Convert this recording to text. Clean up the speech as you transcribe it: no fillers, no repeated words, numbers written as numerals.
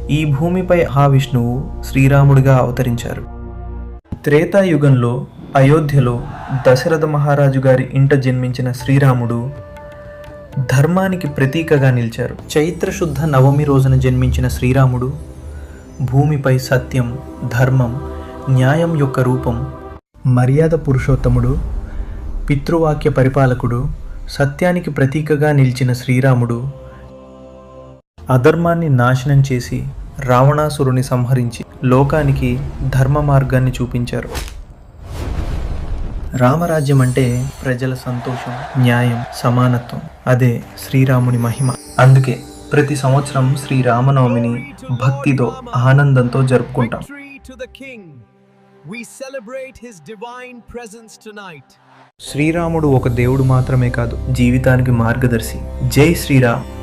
ఈ భూమిపై మహావిష్ణువు శ్రీరాముడిగా అవతరించారు. త్రేతాయుగంలో అయోధ్యలో దశరథ మహారాజు గారి ఇంట జన్మించిన శ్రీరాముడు ధర్మానికి ప్రతీకగా నిలిచారు. చైత్రశుద్ధ నవమి రోజున జన్మించిన శ్రీరాముడు భూమిపై సత్యం, ధర్మం, న్యాయం యొక్క రూపం. మర్యాద పురుషోత్తముడు, పితృవాక్య పరిపాలకుడు, సత్యానికి ప్రతీకగా నిలిచిన శ్రీరాముడు అధర్మాన్ని నాశనం చేసి రావణాసురుని సంహరించి లోకానికి ధర్మ మార్గాన్ని చూపించారు. రామరాజ్యం అంటే ప్రజల సంతోషం, న్యాయం, సమానత్వం. అదే శ్రీరాముని మహిమ. అందుకే ప్రతి సంవత్సరం శ్రీరామనవమిని భక్తితో, ఆనందంతో జరుపుకుంటాం. శ్రీరాముడు ఒక దేవుడు మాత్రమే కాదు, జీవితానికి మార్గదర్శి. జై శ్రీరామ్.